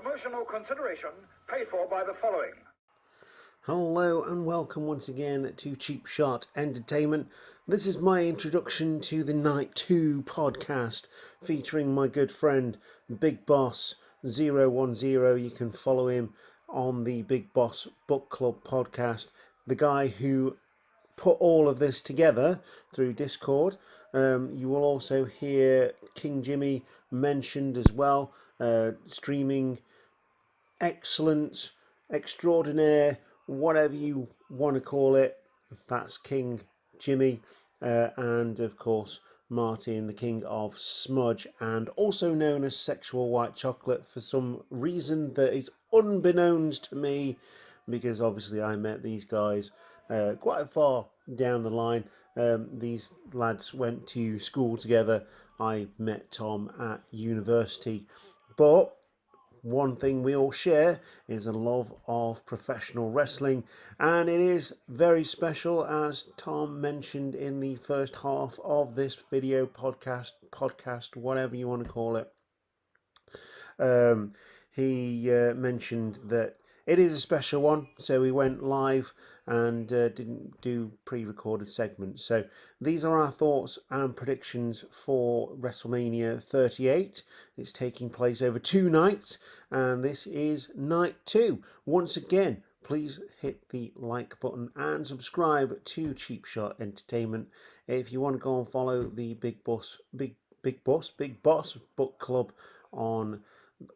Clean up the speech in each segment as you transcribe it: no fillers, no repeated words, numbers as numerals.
Promotional consideration paid for by the following. Hello and welcome once again to Cheap Shot Entertainment. This is my introduction to the Night 2 podcast featuring my good friend Big Boss 010. You can follow him on the Big Boss Book Club podcast. The guy who put all of this together through Discord. You will also hear King Jimmy mentioned as well. Streaming excellence, extraordinaire, whatever you want to call it. That's King Jimmy, and of course Martin, the king of smudge, and also known as sexual white chocolate for some reason that is unbeknownst to me, because obviously I met these guys quite far down the line. These lads went to school together. I met Tom at university, but one thing we all share is a love of professional wrestling, and it is very special, as Tom mentioned in the first half of this video podcast, whatever you want to call it. He mentioned that it is a special one, so we went live and didn't do pre-recorded segments. So these are our thoughts and predictions for WrestleMania 38. It's taking place over 2 nights, and this is night 2. Once again, please hit the like button and subscribe to Cheap Shot Entertainment. If you want to go and follow the Big Boss Book Club on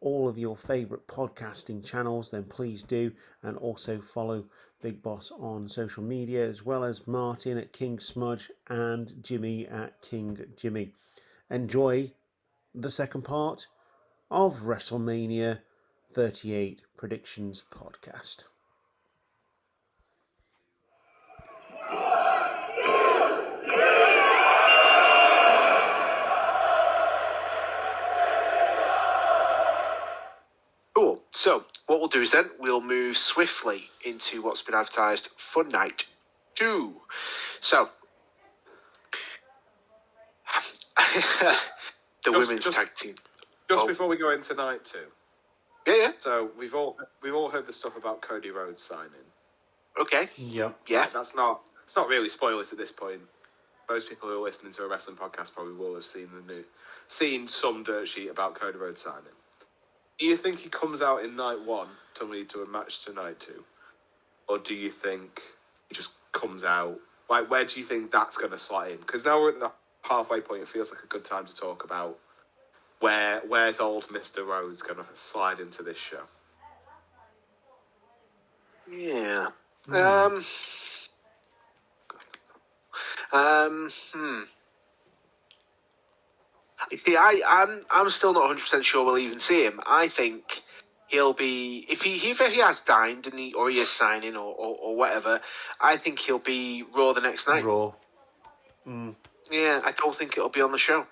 all of your favourite podcasting channels, then please do, and also follow Big Boss on social media, as well as Martin at King Smudge and Jimmy at King Jimmy. Enjoy the second part of WrestleMania 38 Predictions Podcast. So, what we'll do is then we'll move swiftly into what's been advertised for Night 2. So, the women's tag team. Just before we go into Night 2. Yeah. So, we've all heard the stuff about Cody Rhodes signing. Okay. Yep. Yeah. It's not really spoilers at this point. Most people who are listening to a wrestling podcast probably will have seen some dirt sheet about Cody Rhodes signing. Do you think he comes out in Night 1 to lead to a match to Night 2? Or do you think he just comes out? Like, where do you think that's going to slot in? Because now we're at the halfway point, it feels like a good time to talk about where's old Mr. Rhodes going to slide into this show? Yeah. You see, I'm still not 100% sure we'll even see him. I think he'll be, if he has signed and he is signing or whatever, I think he'll be Raw the next night. Raw. Yeah, I don't think it'll be on the show,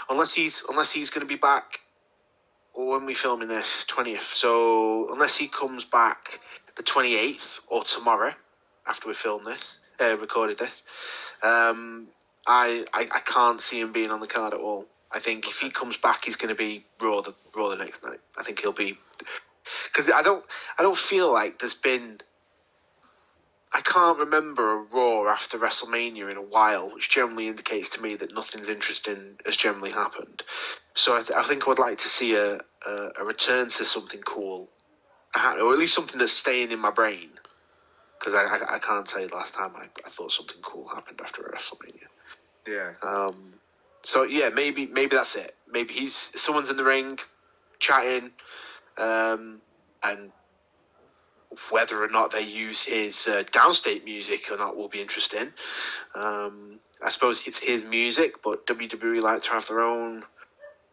unless he's going to be back. Or when we filming this 20th, so unless he comes back the 28th or tomorrow after we recorded this, I can't see him being on the card at all. I think if he comes back, he's going to be Raw the next night. I think he'll be, because I don't feel like there's been. I can't remember a Raw after WrestleMania in a while, which generally indicates to me that nothing's interesting has generally happened. So I think I would like to see a return to something cool, or at least something that's staying in my brain. Because I can't tell you the last time I thought something cool happened after WrestleMania. Yeah. So yeah, maybe that's it. Maybe someone's in the ring, chatting, and whether or not they use his downstate music or not will be interesting. I suppose it's his music, but WWE like to have their own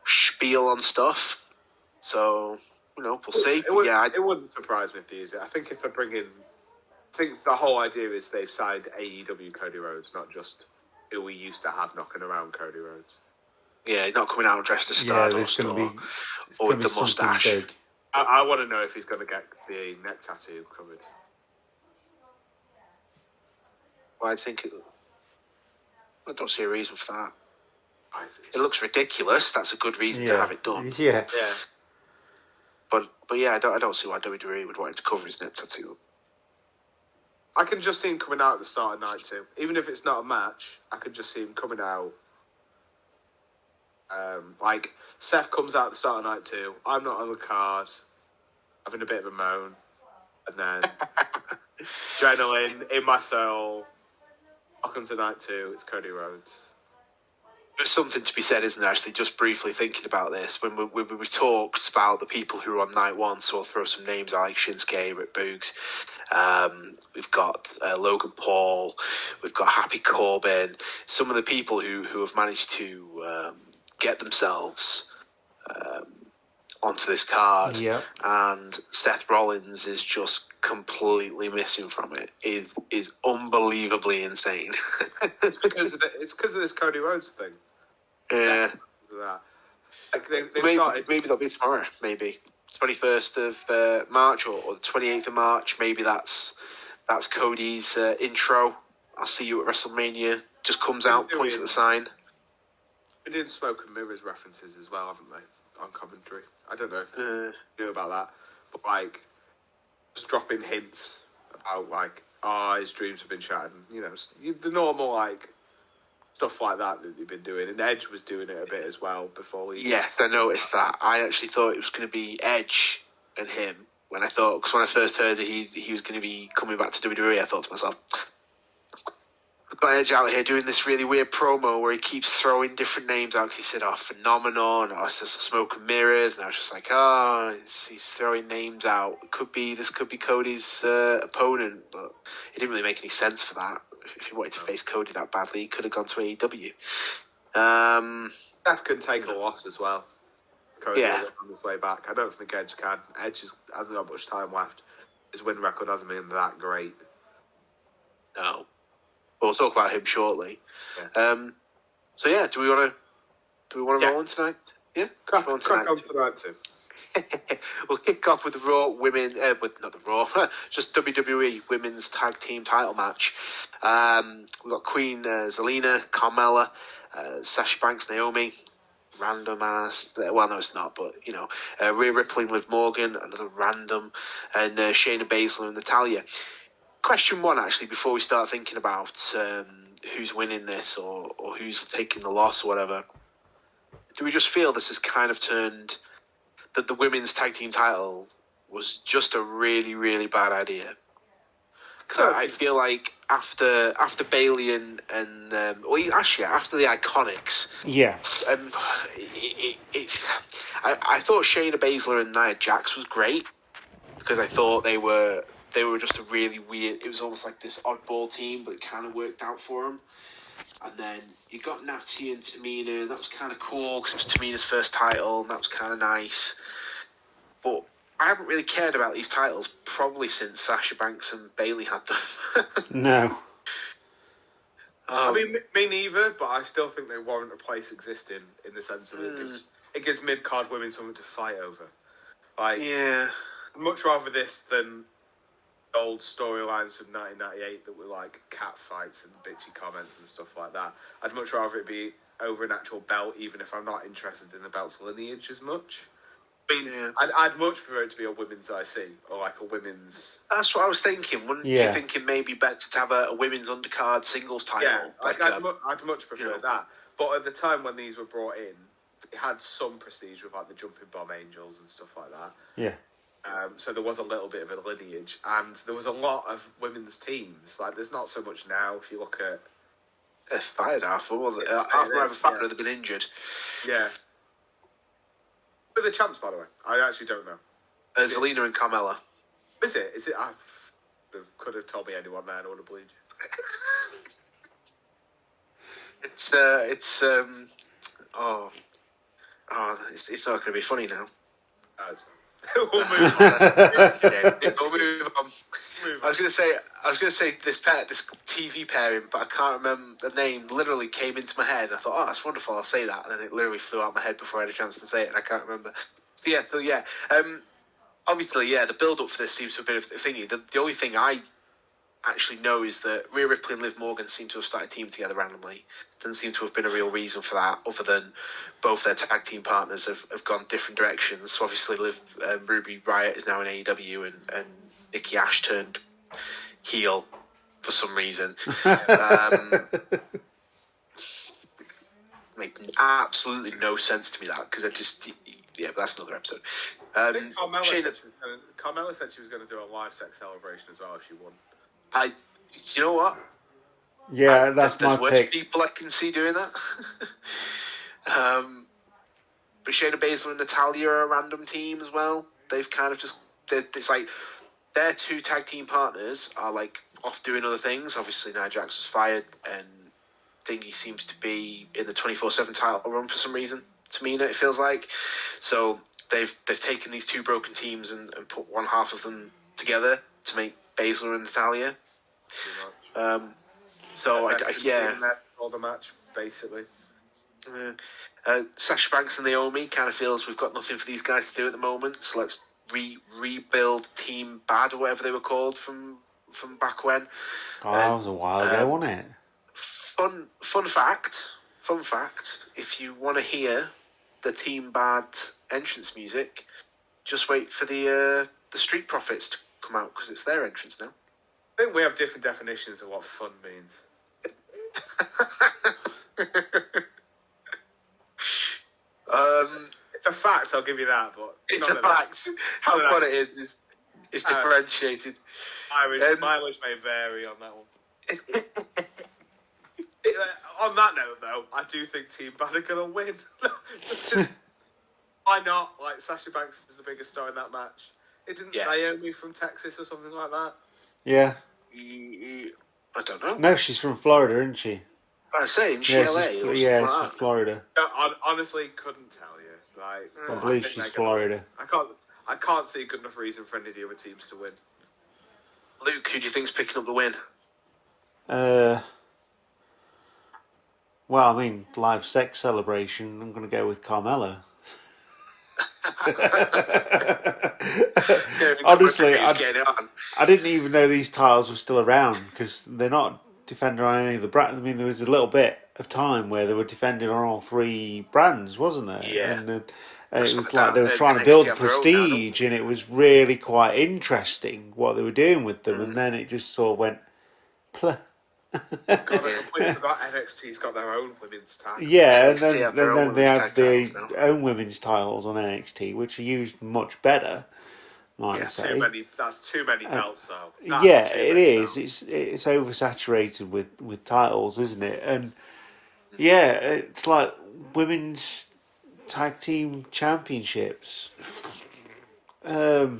spiel on stuff. So we'll see. It wouldn't surprise me if they use it. I think if they're bringing, I think the whole idea is they've signed AEW Cody Rhodes, not just who we used to have knocking around Cody Rhodes. Yeah, he's not coming out dressed as Stardust or with the mustache. Big. I want to know if he's going to get the neck tattoo covered. Well, I don't see a reason for that. It looks ridiculous. That's a good reason to have it done. Yeah. But yeah, I don't see why WWE would want him to cover his neck tattoo. I can just see him coming out at the start of night 2. Even if it's not a match, I could just see him coming out. Like, Seth comes out at the start of night 2. I'm not on the card. Having a bit of a moan. And then, adrenaline in my soul. Welcome to night 2. It's Cody Rhodes. There's something to be said, isn't there, actually, just briefly thinking about this. When we talked about the people who were on night 1, so I'll throw some names out like Shinsuke, Rick Boogs. We've got Logan Paul. We've got Happy Corbin. Some of the people who have managed to get themselves onto this card. Yep. And Seth Rollins is just completely missing from it. It is unbelievably insane. It's because of this Cody Rhodes thing. Yeah. That. Like they maybe that'll be tomorrow. Maybe 21st of March or the 28th of March. Maybe that's Cody's intro. I'll see you at WrestleMania. Just comes out, points at the sign. They did Smoke and Mirrors references as well, haven't they? On commentary. I don't know if you know about that, but like just dropping hints about like, his dreams have been shattered. And, you know, the normal like stuff like that you've been doing. And Edge was doing it a bit as well before he. Yes, I noticed that. I actually thought it was going to be Edge and him. Because when I first heard that he was going to be coming back to WWE, I thought to myself, I've got Edge out here doing this really weird promo where he keeps throwing different names out because he said, Phenomenon, or Smoke and Mirrors, and I was just like, he's throwing names out. This could be Cody's opponent, but it didn't really make any sense for that. If he wanted to face Cody that badly, he could have gone to AEW. Seth can take a loss as well. Cody on his way back. I don't think Edge can. Edge hasn't got much time left. His win record hasn't been that great. No. We'll talk about him shortly. Yeah. So yeah, do we want to roll on tonight? Yeah, crack on tonight too. We'll kick off with the Raw women, not the Raw, just WWE Women's Tag Team Title match. We've got Queen Zelina, Carmella, Sasha Banks, Naomi, random ass. Well, no, it's not, but you know, Rhea Ripley, Liv Morgan, another random, and Shayna Baszler and Natalya. Question one, actually, before we start thinking about who's winning this or who's taking the loss or whatever, do we just feel this has kind of turned that the women's tag team title was just a really, really bad idea? Because I feel like after Bayley and after the Iconics, I thought Shayna Baszler and Nia Jax was great because I thought they were just a really weird. It was almost like this oddball team, but it kind of worked out for them. And then you got Natty and Tamina, and that was kind of cool because it was Tamina's first title, and that was kind of nice. But I haven't really cared about these titles probably since Sasha Banks and Bayley had them. No. I mean, me neither, but I still think they warrant a place existing in the sense that it gives mid-card women something to fight over. Like, yeah. I'd much rather this than old storylines from 1998 that were like cat fights and bitchy comments and stuff like that. I'd much rather it be over an actual belt, even if I'm not interested in the belt's lineage as much. I mean, I'd much prefer it to be a women's IC or like a women's. That's what I was thinking. Wouldn't you think it may be better to have a women's undercard singles title? Yeah, I'd much prefer that. But at the time when these were brought in, it had some prestige with like the Jumping Bomb Angels and stuff like that. Yeah. So there was a little bit of a lineage, and there was a lot of women's teams. Like, there's not so much now. If you look at fired half, was it? Half more of a factor they've been injured. Yeah. Who are the champs, by the way? I actually don't know. Zelina and Carmella. Is it? I could have told me anyone there, and I would have believed you. It's not going to be funny now. No, it's not. We'll move on. We'll move on. I was going to say this TV pairing, but I can't remember the name. Literally came into my head. I thought, that's wonderful. I'll say that, and then it literally flew out my head before I had a chance to say it, and I can't remember. Obviously, the build up for this seems to have been a thingy. The only thing I actually know is that Rhea Ripley and Liv Morgan seem to have started teaming together randomly. Doesn't seem to have been a real reason for that, other than both their tag team partners have gone different directions. So obviously Ruby Riott is now in AEW, and Nikki Ash turned heel for some reason. Made absolutely no sense to me, that, because it just... Yeah, but that's another episode. I think Carmella said she was going to do a live sex celebration as well if she won. You know what? Yeah, that's my there's worse pick. people I can see doing that. But Shayna Baszler and Natalya are a random team as well. They've kind of just... It's like their two tag team partners are like off doing other things. Obviously, Nia Jax was fired, and Thingy seems to be in the 24/7 title run for some reason. Tamina, it feels like. So they've taken these two broken teams and put one half of them together to make Baszler and Natalya. So all the match basically. Sasha Banks and Naomi kind of feels we've got nothing for these guys to do at the moment, so let's rebuild Team Bad or whatever they were called from back when. Oh, that was a while ago, wasn't it? Fun fact. If you want to hear the Team Bad entrance music, just wait for the Street Profits to come out, because it's their entrance now. I think we have different definitions of what fun means. It's a fact, I'll give you that, but it's a fact. How fun it is differentiated. Mileage may vary on that one. On that note, though, I do think Team Bad are going to win. Why not? Like, Sasha Banks is the biggest star in that match. Isn't Naomi from Texas or something like that? Yeah. I don't know. No, she's from Florida, isn't she? I say, in LA. She's Florida. I honestly couldn't tell you. Like, I believe she's Florida. I can't see a good enough reason for any of the other teams to win. Luke, who do you think's picking up the win? Well, I mean, live sex celebration. I'm going to go with Carmella. Honestly, I didn't even know these titles were still around, because they're not defending on any of the brands. I mean, there was a little bit of time where they were defending on all three brands, wasn't there? Yeah. And it was like they were trying to build prestige, and it was really quite interesting what they were doing with them. And then it just sort of went... Pleh. God, I completely forgot NXT's got their own women's tag. Yeah, and then they have their own women's titles on NXT, which are used much better. That's too many belts, though. It is. It's oversaturated with titles, isn't it? And it's like women's tag team championships. I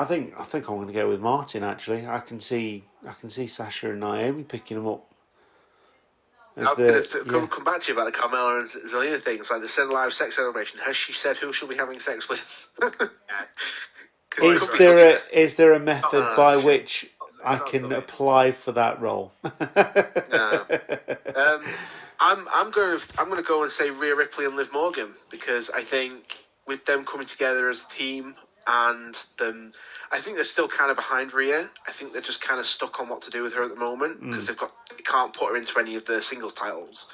think I'm going to go with Martin. Actually, I can see Sasha and Naomi picking them up. I'm going to come back to you about the Carmella and Zelina things. Like, they said live sex celebration. Has she said who she'll be having sex with? Is there a method by which I can apply for that role? No. I'm going to go and say Rhea Ripley and Liv Morgan, because I think with them coming together as a team, and them, I think they're still kind of behind Rhea. I think they're just kind of stuck on what to do with her at the moment, because they can't put her into any of the singles titles,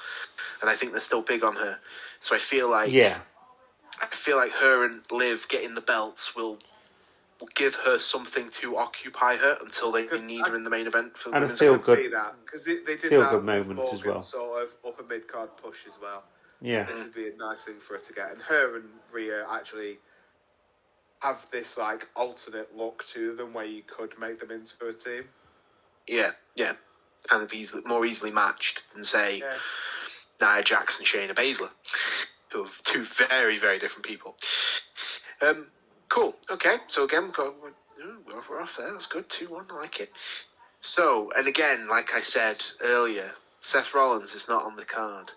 and I think they're still big on her. So I feel like her and Liv getting the belts will give her something to occupy her until they need her in the main event. For and I feel good. See that, because they did feel that good moments Morgan, as well. Sort of upper mid card push as well. Yeah, this would be a nice thing for her to get, and her and Rhea actually have this like alternate look to them where you could make them into a team. Yeah, kind of more easily matched than say Nia Jax and Shayna Baszler, who are two very, very different people. Cool. Okay, so again we're off there. That's good. 2-1. I like it. So, and again, like I said earlier, Seth Rollins is not on the card,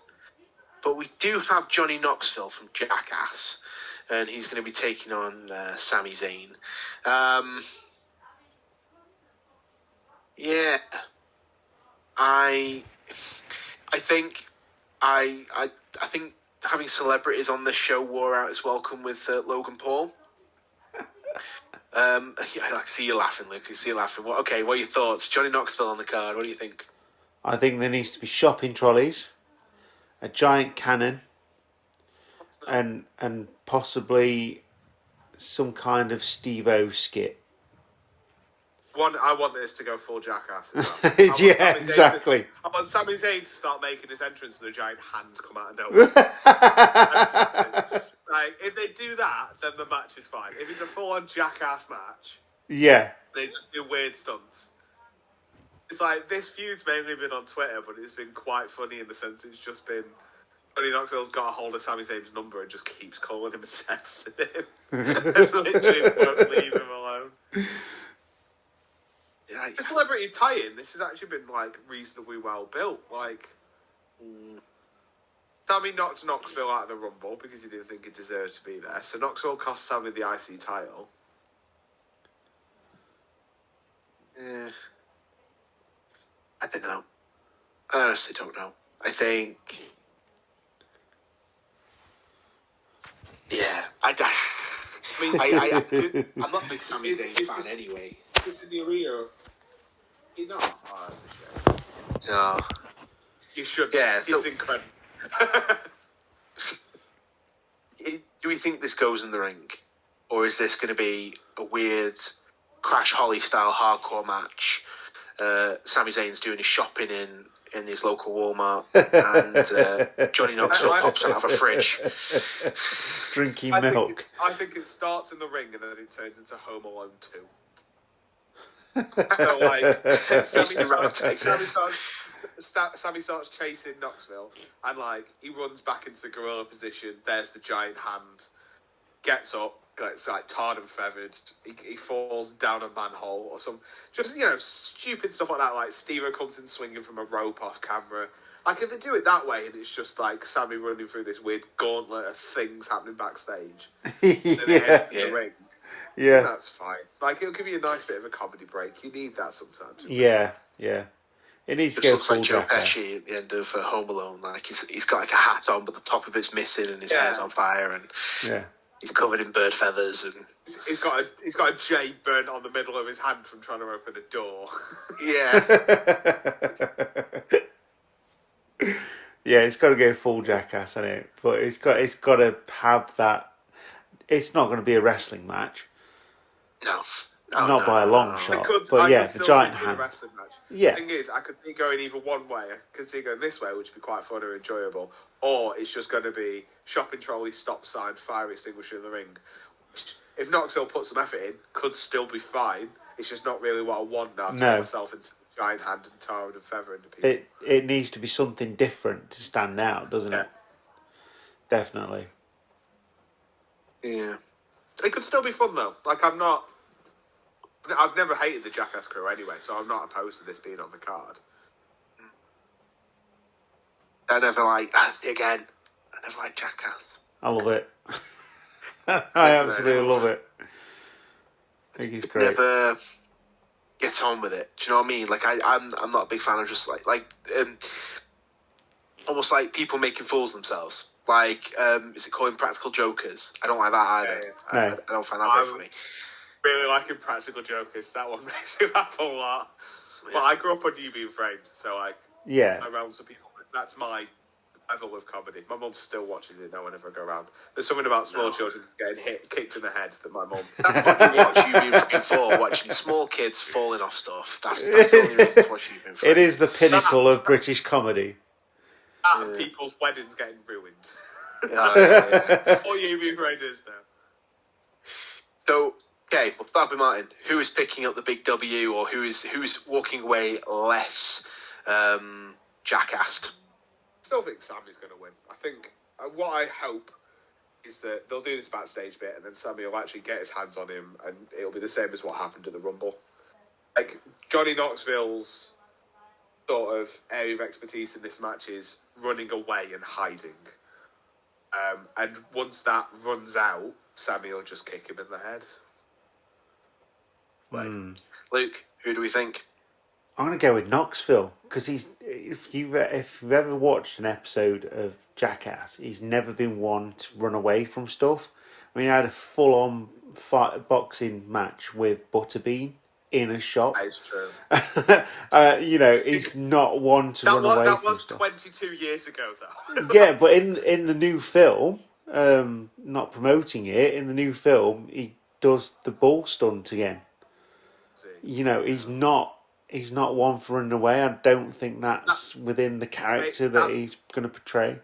but we do have Johnny Knoxville from Jackass. And he's going to be taking on Sami Zayn. I think having celebrities on this show wore out its welcome with Logan Paul. Yeah, I see you laughing, Luke. I see you laughing. What are your thoughts? Johnny Knoxville on the card. What do you think? I think there needs to be shopping trolleys, a giant cannon, and possibly some kind of Steve-O skit. I want this to go full Jackass. Yeah, exactly. I want Sami Zayn to start making his entrance and a giant hand come out of nowhere. Like, if they do that, then the match is fine. If it's a full-on Jackass match, Yeah. they just do weird stunts. It's like, this feud's mainly been on Twitter, but it's been quite funny in the sense it's just been Johnny Knoxville's got a hold of Sami Zayn's number and just keeps calling him and texting him. And literally won't leave him alone. Yeah, The celebrity tie-in, this has actually been, like, reasonably well built. Like, Sami knocked Knoxville out of the Rumble because he didn't think he deserved to be there. So Knoxville cost Sami the IC title. Yeah. I don't know. I honestly don't know. I think... Yeah. I'm not a big Sami Zayn fan anyway. Is this in the arena? You know? Oh, that's a shame. No. You should. Yeah, It's incredible. Do we think this goes in the ring? Or is this going to be a weird Crash Holly style hardcore match? Sami Zayn's doing his shopping in his local Walmart and Johnny Knoxville pops out of a fridge. Drinking milk. I think it starts in the ring and then it turns into Home Alone 2. So, like, Sami starts chasing Knoxville and, like, he runs back into the gorilla position. There's the giant hand. Gets up, gets, like, tarred and feathered. He falls down a manhole or some... Just, stupid stuff like that. Like, Steve-O comes in swinging from a rope off camera. Like, if they do it that way and it's just, like, Sami running through this weird gauntlet of things happening backstage. And then in the ring. Yeah. That's fine. Like, it'll give you a nice bit of a comedy break. You need that sometimes. Yeah. It needs to go looks full like Joe Jackass. Pesci at the end of Home Alone. Like, he's got, like, a hat on, but the top of it's missing and his hair's on fire and... Yeah. He's covered in bird feathers and he's got a J burnt on the middle of his hand from trying to open a door. yeah. Yeah, it's got to go full Jackass, hasn't it? But it's got to have that. It's not going to be a wrestling match. No, Not by a long shot. But yeah, the giant hand. Wrestling match. Yeah. The thing is, I could see going either one way. I could see going this way, which would be quite fun or enjoyable, or it's just going to be shopping trolley, stop sign, fire extinguisher in the ring. Which, if Knoxville put some effort in, could still be fine. It's just not really what I want now. To turn myself into a giant hand and tarred and feather into people. It needs to be something different to stand out, doesn't it? Definitely. Yeah. It could still be fun though. Like, I've never hated the Jackass crew anyway, so I'm not opposed to this being on the card. I never liked Jackass. I love it. I absolutely love it. I think he's great. Never get on with it. Do you know what I mean? Like, I'm not a big fan of just almost like people making fools of themselves. Like, is it called Practical Jokers? I don't like that either. Yeah. I don't find that very funny. Really liking Practical Jokers. That one makes me laugh a lot. Yeah. But I grew up on You Being Framed, so around some people. That's my level of comedy. My mum still watches it now whenever I go around. There's something about small children getting kicked in the head that my mum... That's what you watch You Being Framed for, watching small kids falling off stuff. That's the only reason to watch You Being Framed. It is the pinnacle of British comedy. And people's weddings getting ruined. Yeah. All You Being Framed is now. So... Okay, well, start with Martin. Who is picking up the big W, or who is walking away less jackassed? I still think Sami's going to win. I think what I hope is that they'll do this backstage bit, and then Sami will actually get his hands on him, and it'll be the same as what happened at the Rumble. Like, Johnny Knoxville's sort of area of expertise in this match is running away and hiding. And once that runs out, Sami will just kick him in the head. Luke, who do we think? I'm going to go with Knoxville because if you've ever watched an episode of Jackass, he's never been one to run away from stuff. I mean, he had a full-on boxing match with Butterbean in a shop. That is true. He's not one to run away That from was stuff. 22 years ago, though. Yeah, but in the new film, not promoting it, in the new film, he does the bull stunt again. He's not one for running away. I don't think that's within the character that he's going to portray.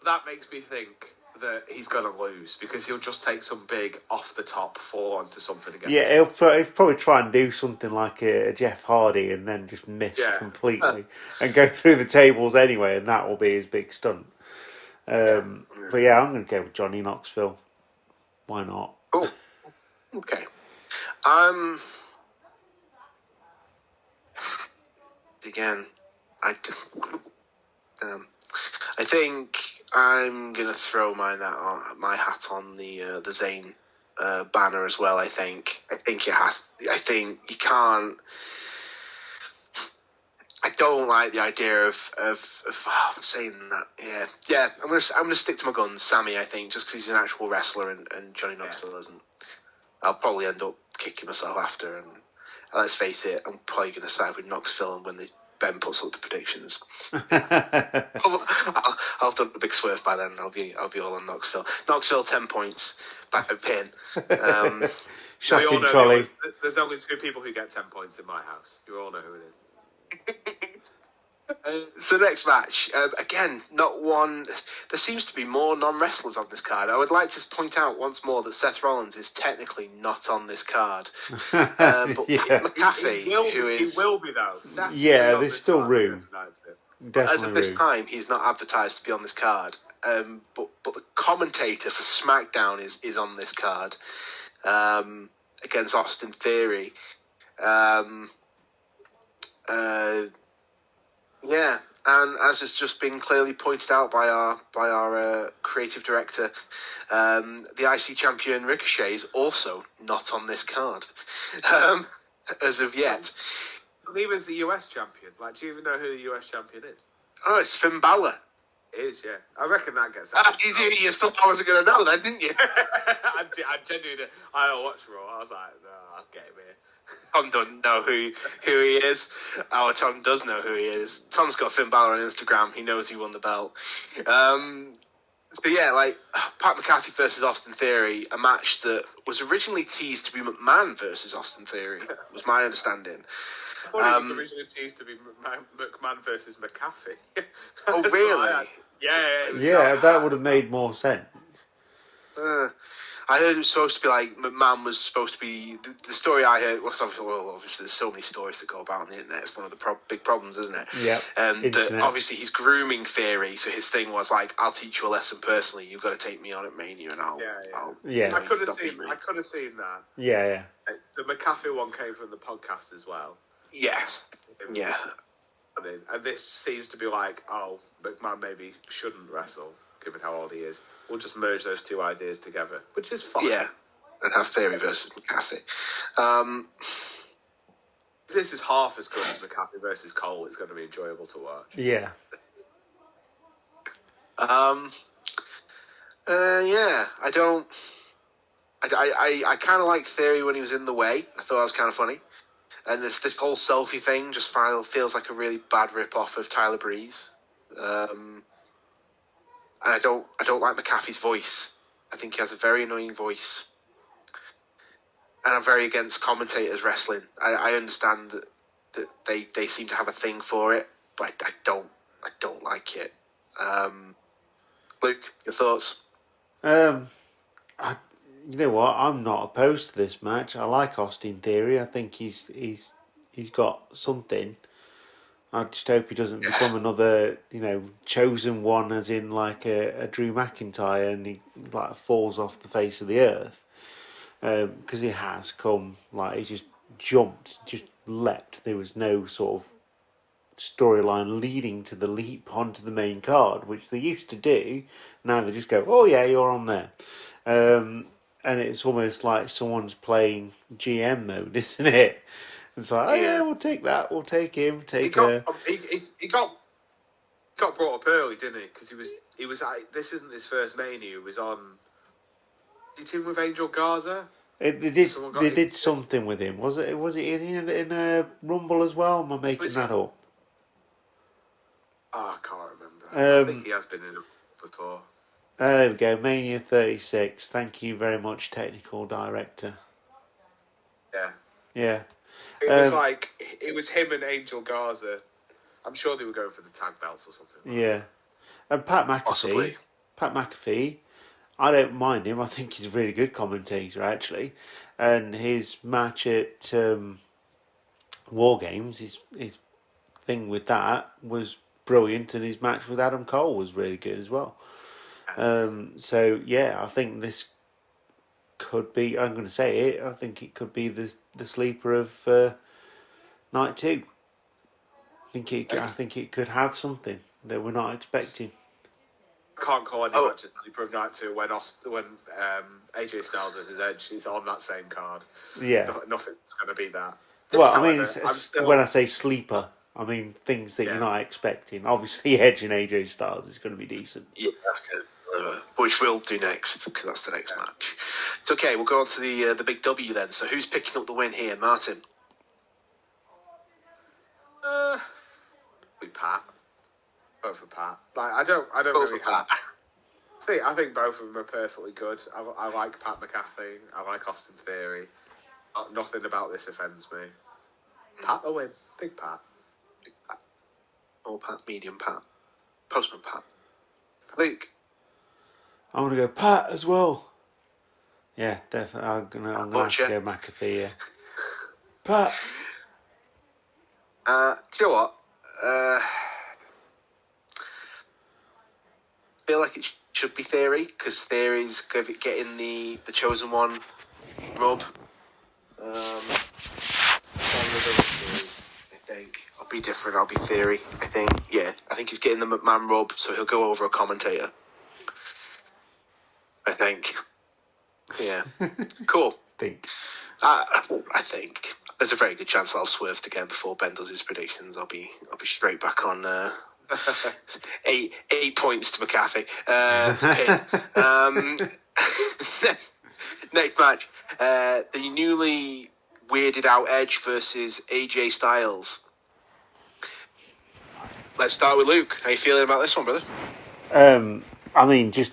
That makes me think that he's going to lose because he'll just take some big off the top fall onto something again. Yeah, he'll probably try and do something like a Jeff Hardy and then just miss completely and go through the tables anyway, and that will be his big stunt. But yeah, I'm going to go with Johnny Knoxville. Why not? Oh, okay. Again, I think I'm gonna throw my hat on the Zayn banner as well. I think it has. I think you can't. I don't like the idea of saying that. Yeah. I'm gonna stick to my guns, Sammy. I think just because he's an actual wrestler and Johnny Knoxville isn't. I'll probably end up kicking myself after. And let's face it, I'm probably gonna side with Knoxville when Ben puts up the predictions. I'll have done a big swerve by then. I'll be all on Knoxville. Knoxville 10 points by a pin. Shocking trolley. There's only 2 people who get 10 points in my house. You all know who it is. So the next match, again, not one. There seems to be more non-wrestlers on this card. I would like to point out once more that Seth Rollins is technically not on this card. But McAfee, he will be though. Seth there's still room. Definitely as of this time, he's not advertised to be on this card. But the commentator for SmackDown is on this card against Austin Theory. And as has just been clearly pointed out by our creative director, the IC champion Ricochet is also not on this card as of yet. He was the US champion. Do you even know who the US champion is? Oh, it's Finn Balor. It is, yeah. I reckon that gets. You thought I wasn't going to know that, didn't you? I genuinely. I don't watch Raw. I was like, no, I'll get him here. Tom doesn't know who he is. Our Tom does know who he is. Tom's got Finn Balor on Instagram. He knows he won the belt. So yeah, Pat McAfee versus Austin Theory, a match that was originally teased to be McMahon versus Austin Theory, was my understanding. I thought it was originally teased to be McMahon versus McAfee. Oh, really? Yeah. That would have made more sense. I heard it was supposed to be McMahon was supposed to be the story I heard was obviously there's so many stories that go about on the internet. It's one of the big problems, isn't it? Yeah. That obviously he's grooming Theory, so his thing was I'll teach you a lesson personally. You've got to take me on at Mania, and I'll. I could have seen that. Yeah. The McAfee one came from the podcast as well. Yes. Yeah. And this seems to be McMahon maybe shouldn't wrestle, given how old he is. We'll just merge those two ideas together, which is fine. Yeah, and have Theory versus McAfee. If this is half as good as McAfee versus Cole, it's going to be enjoyable to watch. Yeah. I kind of liked Theory when he was in the way. I thought that was kind of funny. And this whole selfie thing just feels like a really bad rip-off of Tyler Breeze. And I don't like McAfee's voice. I think he has a very annoying voice. And I'm very against commentators wrestling. I understand that they seem to have a thing for it, but I don't like it. Luke, your thoughts? You know what? I'm not opposed to this match. I like Austin Theory. I think he's got something. I just hope he doesn't become another, chosen one, as in a Drew McIntyre, and he falls off the face of the earth. Because he has come, he just jumped, just leapt. There was no sort of storyline leading to the leap onto the main card, which they used to do. Now they just go, oh yeah, you're on there. And it's almost like someone's playing GM mode, isn't it? It's we'll take that, we'll take him, He got brought up early, didn't he? Because he was this isn't his first Mania. He was on Did he team with Angel Garza? They did something with him. Was it in a Rumble as well? Am I making that up? Oh, I can't remember. I think he has been in a before. There we go, Mania 36. Thank you very much, technical director. Yeah. Yeah. It was him and Angel Garza. I'm sure they were going for the tag belts or something. Yeah. And Pat McAfee. Possibly. Pat McAfee, I don't mind him. I think he's a really good commentator, actually. And his match at War Games, his thing with that was brilliant, and his match with Adam Cole was really good as well. So yeah, I think this could be. I'm going to say it. I think it could be the sleeper of night 2. I think it could have something that we're not expecting. I can't call any match a sleeper of night 2 when AJ Styles versus Edge is on that same card. Yeah, nothing's going to beat that. Well, I mean, when I say sleeper, I mean things that you're not expecting. Obviously, Edge and AJ Styles is going to be decent. Yeah, that's good. Which we'll do next, because that's the next match. It's okay, we'll go on to the big W then. So who's picking up the win here? Martin? Pat. Both for Pat. I don't really have... I think both of them are perfectly good. I like Pat McAfee. I like Austin Theory. Nothing about this offends me. Pat the win. Big Pat. Big Pat. Small Pat, medium Pat. Postman Pat. Luke? I'm going to go Pat as well. Yeah, definitely. I'm gonna have to go McAfee, yeah. Pat. Do you know what? I feel like it should be Theory, because Theory's getting the Chosen One rub. I think I'll be different. I'll be Theory. I think he's getting the McMahon rub, so he'll go over a commentator. I think. Yeah. Cool. I think there's a very good chance I'll swerve again before Ben does his predictions. I'll be straight back on 8 points to McAfee. Next match, the newly weirded out Edge versus AJ Styles. Let's start with Luke. How are you feeling about this one, brother? I mean, just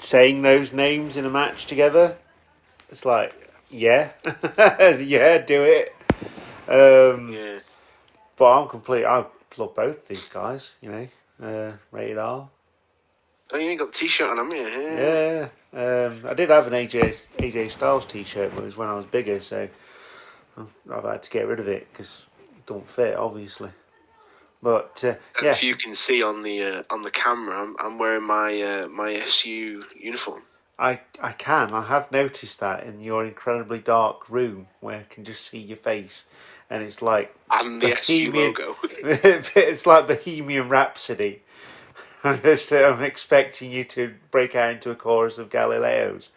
saying those names in a match together, it's like, yeah, yeah, do it. Yeah. But I love both these guys, rated R. Oh, you ain't got the t-shirt on, haven't you? Yeah. I did have an AJ Styles t-shirt, but it was when I was bigger, so I've had to get rid of it because it don't fit, obviously. But yeah. If you can see on the camera, I'm wearing my SU uniform. I can. I have noticed that in your incredibly dark room where I can just see your face, and it's like and the SU logo. It's like Bohemian Rhapsody. I'm expecting you to break out into a chorus of Galileos.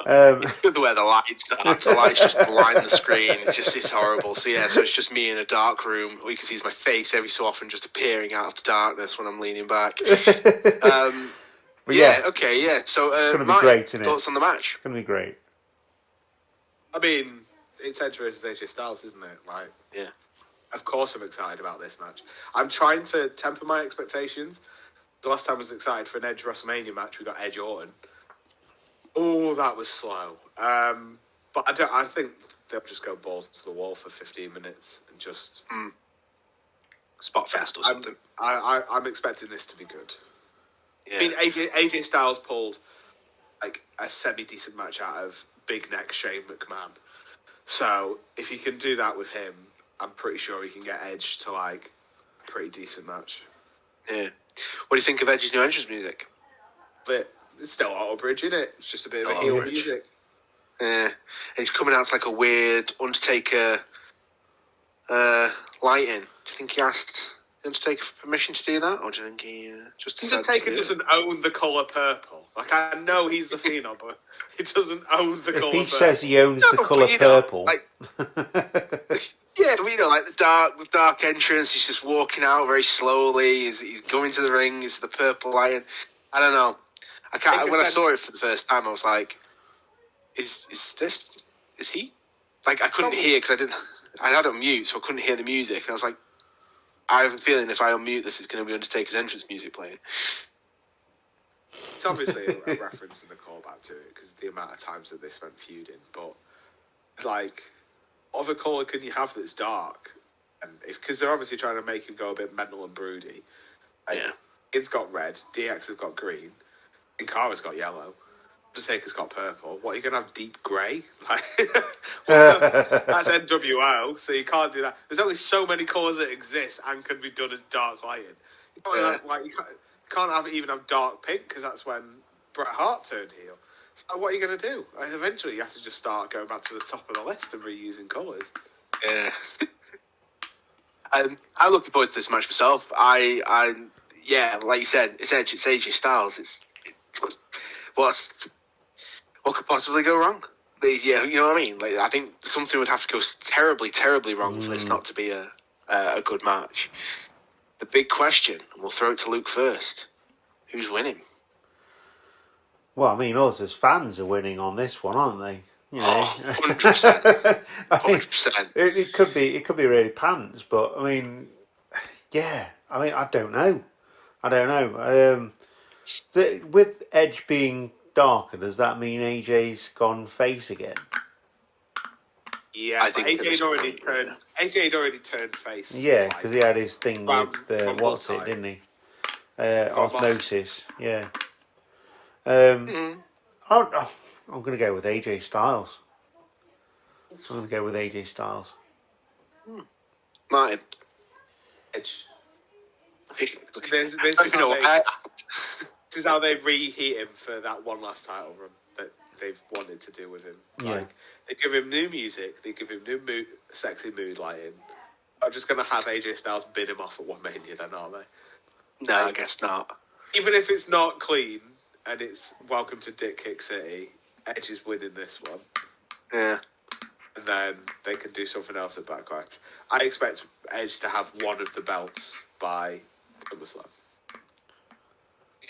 It's good where the lights are. The lights just blind the screen. It's horrible. So it's just me in a dark room. All you can see is my face every so often just appearing out of the darkness when I'm leaning back. But yeah, okay, yeah. So it's going to be Martin, great, isn't it? Thoughts on the match? It's going to be great. I mean, it's Edge versus AJ Styles, isn't it? Yeah. Of course I'm excited about this match. I'm trying to temper my expectations. The last time I was excited for an Edge WrestleMania match, we got Edge Orton. Oh, that was slow. But I think they'll just go balls to the wall for 15 minutes and just... Spot fest or something. I'm expecting this to be good. Yeah. I mean, AJ Styles pulled a semi-decent match out of Big Neck Shane McMahon. So if you can do that with him, I'm pretty sure he can get Edge to a pretty decent match. Yeah. What do you think of Edge's new entrance music? But it's still auto bridge, isn't it? It's just a bit of a heel music. Yeah. He's coming out to a weird Undertaker lighting. Do you think he asked Undertaker for permission to do that, or do you think he just decided Undertaker to doesn't own the colour purple. I know he's the Phenom, but he doesn't own the colour purple. If he says he owns the colour purple... Yeah, the dark entrance. He's just walking out very slowly. He's going to the ring. It's the purple lion. I don't know. When I saw it for the first time, I was like, is he? Like, I couldn't hear because I had it on mute, so I couldn't hear the music. And I was like, I have a feeling if I unmute this, it's going to be Undertaker's entrance music playing. It's obviously a reference and a callback to it because the amount of times that they spent feuding. But like, what other colour can you have that's dark? And because they're obviously trying to make him go a bit mental and broody. Like, Yeah. It's got red. DX has got green. Sin Cara's got yellow. Undertaker's got purple. What, are you going to have deep grey? Like, that's NWO, so you can't do that. There's only so many colours that exist and can be done as dark lighting. You can't even have dark pink, because that's when Bret Hart turned heel. So what are you going to do? Eventually you have to just start going back to the top of the list and reusing colours. Yeah. I'm looking forward to this match myself. Yeah, like you said, it's AJ Styles. What could possibly go wrong? You know what I mean? Like, I think something would have to go terribly, terribly wrong for this not to be a good match. The big question, and we'll throw it to Luke first: who's winning? Well, I mean, us as fans are winning on this one, aren't they? You know, 100%. 100%. It could be really pants, but I mean, yeah. I mean, I don't know. With Edge being darker, does that mean AJ's gone face again? Yeah, I think AJ had already turned face. Yeah, because he had his thing with time. didn't he? Osmosis. Yeah. I'm going to go with AJ Styles. Martin. Edge. This This is how they reheat him for that one last title run that they've wanted to do with him. Yeah. Like, they give him new music, they give him new sexy mood lighting. I'm just going to have AJ Styles bin him off at One Mania then, aren't they? No, I guess not. Even if it's not clean and it's Welcome to Dick Kick City, Edge is winning this one. Yeah. And then they can do something else at Backlash. I expect Edge to have one of the belts by SummerSlam.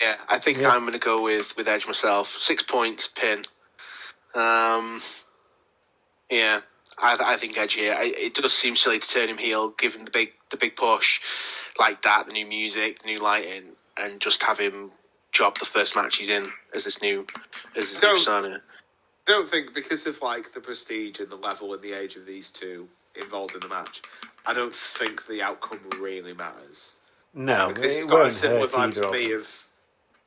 Yeah, I think I'm going to go with Edge myself. 6 points, pin. Yeah, I think Edge here. It does seem silly to turn him heel, give him the big push like that, the new music, the new lighting, and just have him job the first match he's in as this new persona. I don't think, because of like the prestige and the level and the age of these two involved in the match, I don't think the outcome really matters. No, this has it got a won't similar hurt vibe either to of me them. of.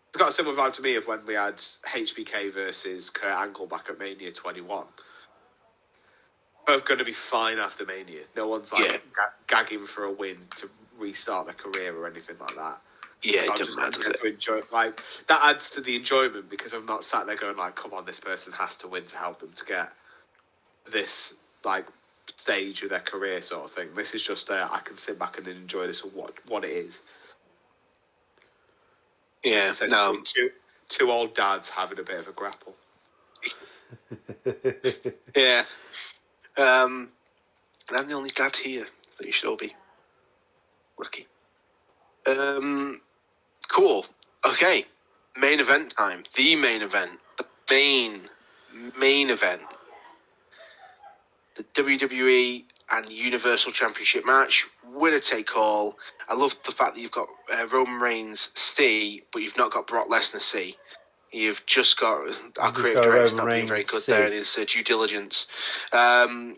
It's got a similar vibe to me of when we had HBK versus Kurt Angle back at Mania 21. Both going to be fine after Mania. No one's like gagging for a win to restart their career or anything like that. Yeah, it I'm doesn't just matter, going does it? to enjoy. Like, that adds to the enjoyment because I'm not sat there going like, "Come on, this person has to win to help them to get this like stage of their career," sort of thing. This is just I can sit back and enjoy this for what it is. Yeah, no. Two old dads having a bit of a grapple. Yeah. And I'm the only dad here, so you should all be lucky. Cool. Okay. Main event time. The main event. The main event. The WWE and Universal Championship match. Winner take all. I love the fact that you've got Roman Reigns C, but you've not got Brock Lesnar C. You've just got our creative director not being very good there in his due diligence. So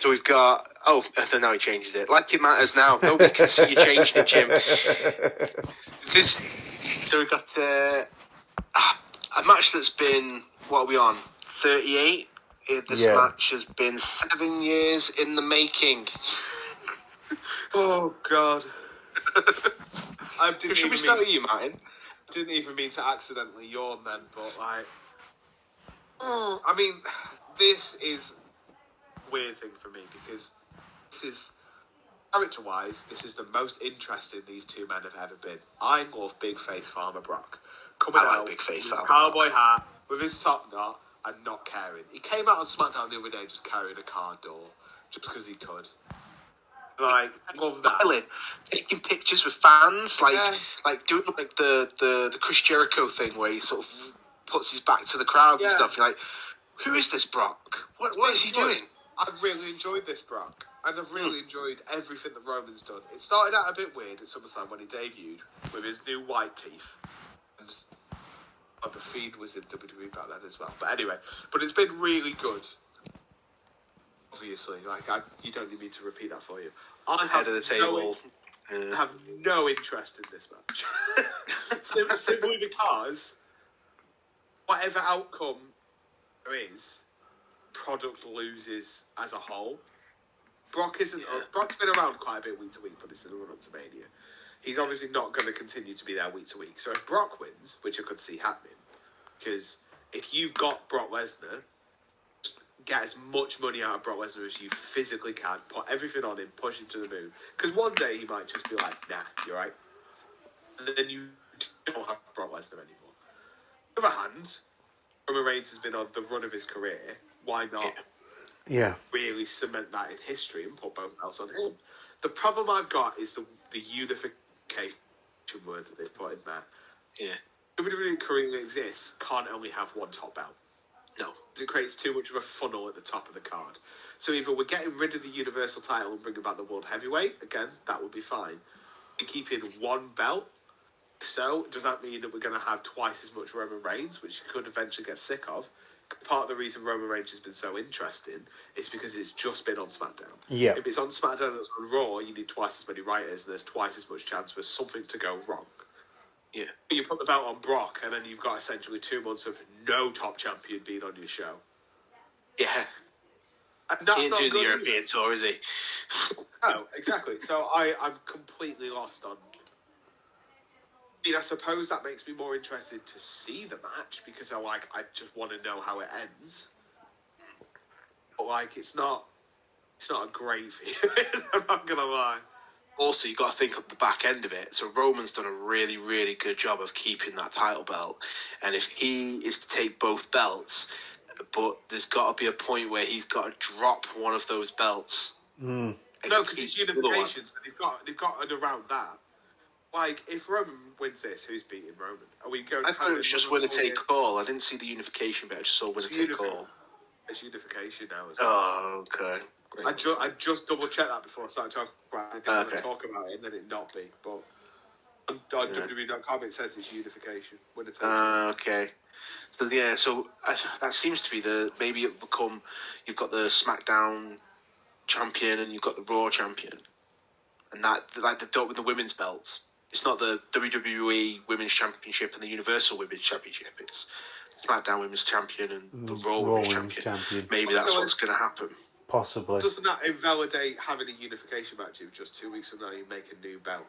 we've got... Oh, now he changes it. Like it matters now. Nobody can see you changing it, Jim. So we've got a match that's been... What are we on? 38? This match has been 7 years in the making. Oh, God. Should we start with you, Martin? Didn't even mean to accidentally yawn then, but like... I mean, this is a weird thing for me because this is, character-wise, this is the most interesting these two men have ever been. I love Big Face Farmer Brock. Coming out Big Face with his Farmer cowboy hat, with his top knot, and not caring. He came out on SmackDown the other day just carrying a car door, just because he could. Like, love that. Smiling, taking pictures with fans, like doing like the Chris Jericho thing where he sort of puts his back to the crowd and stuff. You're like, who is this Brock? What is he doing? I've really enjoyed this Brock, and I've really enjoyed everything that Roman's done. It started out a bit weird at SummerSlam when he debuted with his new white teeth. And the feed was in WWE back then as well. But anyway, it's been really good. Obviously, you don't need me to repeat that for you. I Head of the table. have no interest in this match. Simply because whatever outcome there is, product loses as a whole. Brock's been around quite a bit week to week, but it's in the run up to Mania. He's obviously not going to continue to be there week to week. So if Brock wins, which I could see happening, because if you've got Brock Lesnar, just get as much money out of Brock Lesnar as you physically can, put everything on him, push him to the moon. Because one day he might just be like, nah, you're right. And then you don't have Brock Lesnar anymore. On the other hand, Roman Reigns has been on the run of his career. Why not really cement that in history and put both belts on him? The problem I've got is the unification word that they've put in there. Yeah. WWE currently exists can't only have one top belt. No. It creates too much of a funnel at the top of the card. So either we're getting rid of the Universal title and bringing back the World Heavyweight, again, that would be fine. We're keeping one belt. So does that mean that we're going to have twice as much Roman Reigns, which you could eventually get sick of? Part of the reason Roman Reigns has been so interesting is because it's just been on SmackDown. Yeah. If it's on SmackDown and it's on Raw, you need twice as many writers and there's twice as much chance for something to go wrong. Yeah. You put the belt on Brock and then you've got essentially 2 months of no top champion being on your show. Yeah. And that's He ain't not doing the good European tour, is he? No, exactly. So I'm completely lost on... I suppose that makes me more interested to see the match because I just want to know how it ends. But it's not a great feeling. I'm not gonna lie. Also, you've got to think of the back end of it. So Roman's done a really, really good job of keeping that title belt. And if he is to take both belts, but there's got to be a point where he's got to drop one of those belts. No, because it's unification. So they've got it around that. If Roman wins this, who's beating Roman? Are we going? I thought it was just winner take all. I didn't see the unification bit. I just saw winner take all. It's unification now as well. Oh, okay. I just double checked that before I started talking about it. I didn't want to talk about it and then it not be. But on WWE.com it says it's unification. Winner take all. Okay. So that seems to be maybe it become. You've got the SmackDown champion and you've got the Raw champion, and that with the women's belts. It's not the WWE Women's Championship and the Universal Women's Championship. It's SmackDown Women's Champion and the Raw Women's Champion. Maybe that's what's going to happen. Possibly. Doesn't that invalidate having a unification match if just 2 weeks from now you make a new belt?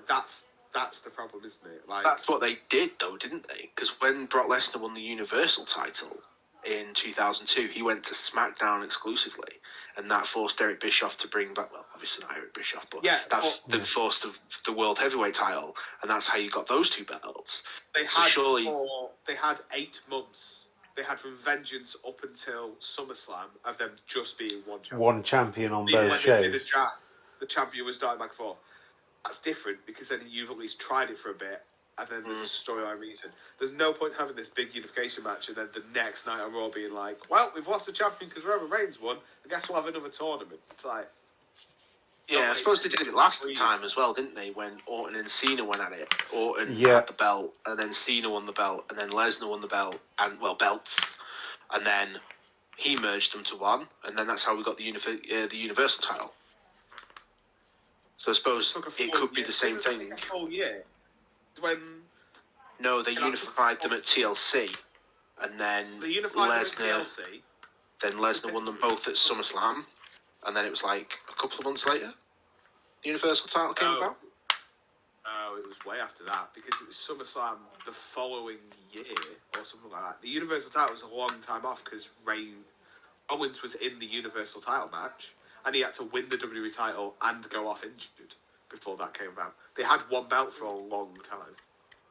That's the problem, isn't it? That's what they did, though, didn't they? Because when Brock Lesnar won the Universal title in 2002, he went to SmackDown exclusively, and that forced Eric Bischoff to bring back, well, obviously not Eric Bischoff, but that forced the World Heavyweight title, and that's how you got those two belts. They had 8 months. They had from Vengeance up until SummerSlam of them just being one champion. One champion on Even both when shows. they did a draft, the champion was starting back for. That's different because then you've at least tried it for a bit, and then there's a storyline reason. There's no point having this big unification match and then the next night on Raw being like, well, we've lost the champion because Roman Reigns won. I guess we'll have another tournament. It's like... Yeah, I suppose they did it last time as well, didn't they? When Orton and Cena went at it. Orton had the belt, and then Cena won the belt, and then Lesnar won the belt, belts. And then he merged them to one, and then that's how we got the Universal title. So I suppose it could be the same thing. A full year. No, they unified them at TLC, and then Lesnar. Then Lesnar won them both at SummerSlam, and then it was like a couple of months later, the Universal title came about. No, it was way after that because it was SummerSlam the following year or something like that. The Universal title was a long time off because Owens was in the Universal title match and he had to win the WWE title and go off injured before that came about. They had one belt for a long time.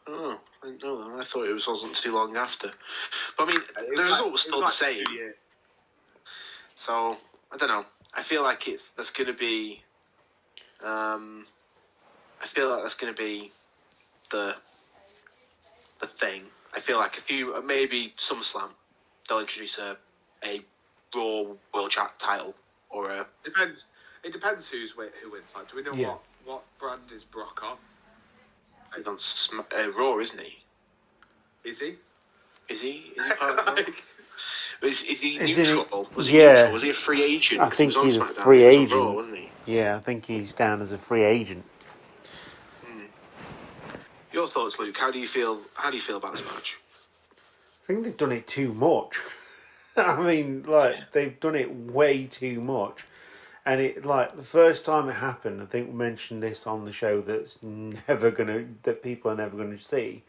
Oh, I didn't know that. I thought it wasn't too long after. But I mean, the result was still the same. So, I don't know. I feel like that's going to be... I feel like that's going to be the thing. I feel like maybe SummerSlam, they'll introduce a a Raw World Title or a. Depends. It depends who wins. Like, do we know Yeah. what brand is Brock on? He's on Raw, isn't he? Is he? Is he part of Raw? Is he Isn't neutral? he? Was he Yeah. neutral? Was he a free agent? I 'Cause he think was on he's a SmackDown, free he was on agent. Raw, wasn't he? Yeah, I think he's down as a free agent. Your thoughts, Luke? How do you feel? How do you feel about this match? I think they've done it too much. I mean, like, they've done it way too much. And it, like, the first time it happened, I think we mentioned this on the show that people are never gonna see.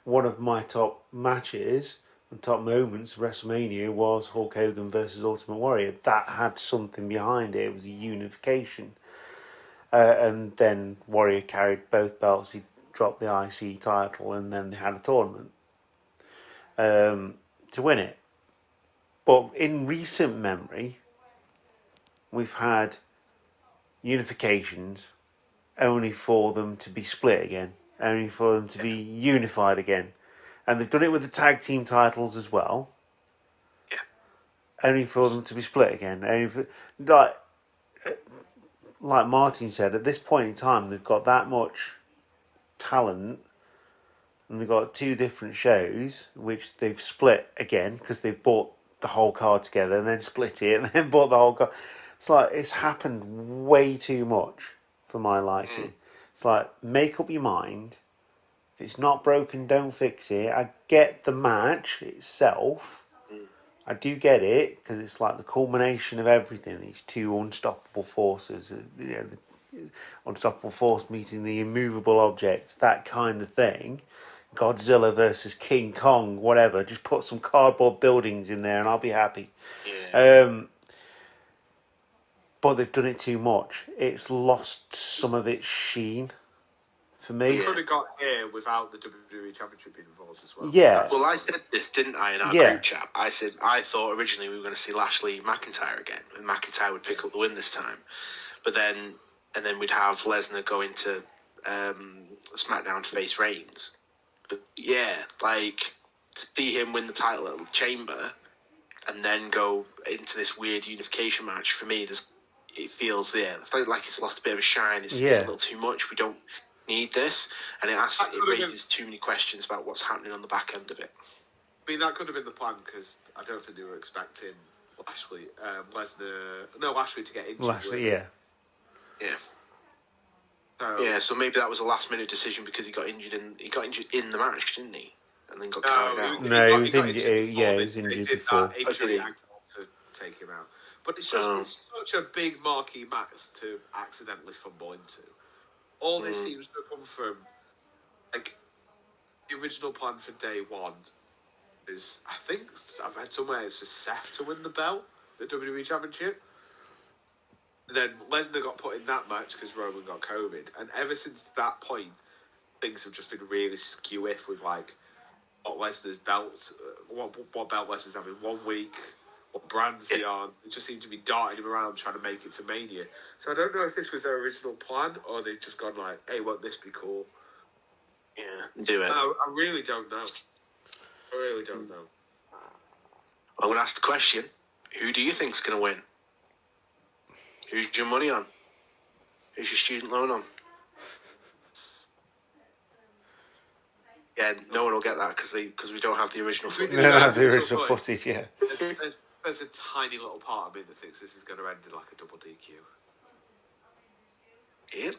One of my top matches and top moments of WrestleMania was Hulk Hogan versus Ultimate Warrior. That had something behind it. It was a unification. And then Warrior carried both belts. He dropped the IC title, and then they had a tournament to win it. But in recent memory, we've had unifications only for them to be split again, only for them to be unified again. And they've done it with the tag team titles as well. Yeah. Only for them to be split again. Only for, like Martin said, at this point in time, they've got that much talent, and they've got two different shows which they've split again because they've bought the whole card together and then split it and then bought the whole card. It's like it's happened way too much for my liking. It's like, make up your mind. If it's not broken, don't fix it. I get the match itself. I do get it because it's like the culmination of everything. These two unstoppable forces, the unstoppable force meeting the immovable object, that kind of thing. Godzilla versus King Kong, whatever. Just put some cardboard buildings in there and I'll be happy. Yeah. But they've done it too much. It's lost some of its sheen for me. We could have got here without the WWE Championship being involved as well. Yeah. Well, I said this, didn't I, in our group chat? I said I thought originally we were going to see Lashley McIntyre again, and McIntyre would pick up the win this time. But then we'd have Lesnar go into SmackDown to face Reigns. But yeah, like, to see him win the title at Chamber and then go into this weird unification match, for me, it feels, I feel like it's lost a bit of a shine. It's a little too much. We don't need this, and it raises too many questions about what's happening on the back end of it. I mean, that could have been the plan, because I don't think they were expecting Lashley to get injured. Lashley, yeah. So maybe that was a last minute decision because he got injured in the match, didn't he? And then got carried out. No, he was injured. He was injured before. They did that injury to take him out. But it's just it's such a big marquee match to accidentally fumble into. All this seems to come from, like, the original plan for day one is, I think I've read somewhere, it's for Seth to win the belt, the WWE Championship. Then Lesnar got put in that match because Roman got COVID, and ever since that point, things have just been really skew-iff with, like, what Lesnar's belt, what belt Lesnar's having 1 week, what brands he on. They just seem to be darting him around trying to make it to Mania. So I don't know if this was their original plan or they've just gone like, "Hey, won't this be cool?" Yeah, do it. I really don't know. I really don't know. I'm going to ask the question: who do you think's going to win? Who's your money on? Who's your student loan on? Yeah, no one will get that because we don't have the original footage. We don't have the original footage, yeah. There's a tiny little part of me that thinks this is going to end in like a double DQ. Really?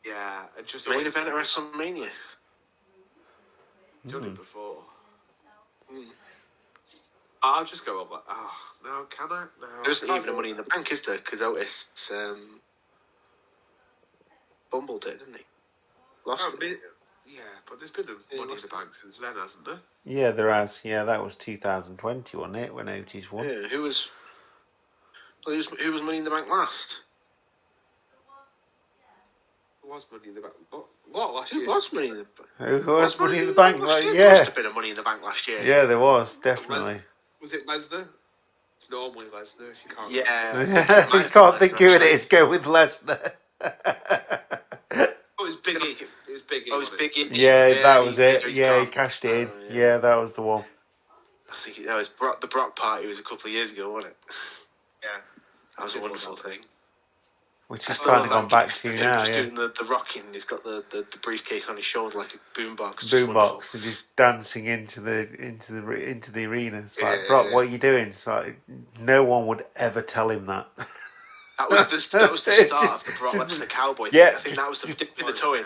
Yeah, and just Main event at WrestleMania. Done it before. I'll just go over. Oh no, can I? No. There isn't even a Money in the Bank, is there? Because Otis bumbled it, didn't he? Lost it. Yeah, but there's been a Money in the Bank since then, hasn't there? Yeah, there has. Yeah, that was 2020, wasn't it, when Otis won? Yeah, who was Money in the Bank last? Who was Money in the Bank? What last year? Who was Money in the Bank? Who was Money in the Bank? There must Yeah. have been a Money in the Bank last year. Yeah, there was, definitely. Was it Lesnar? It's normally Lesnar if you can't. Yeah. You can't think who it is, go with Lesnar. Oh, it was Big E. It was Big E. Oh, it was Big E. Yeah, that was it. He's Yeah, he gone. cashed it in. Yeah, that was the one. I think it was the Brock party was a couple of years ago, wasn't it? Yeah. That was a wonderful thing. Which has I kind of love gone that back to him now, just yeah. doing the rocking. He's got the briefcase on his shoulder like a boombox. Boombox and just dancing into the arena. It's like, Brock, what are you doing? It's like no one would ever tell him that. That was the start of the Brock Lesnar cowboy thing. Yeah, I think that was the dip in the toe in.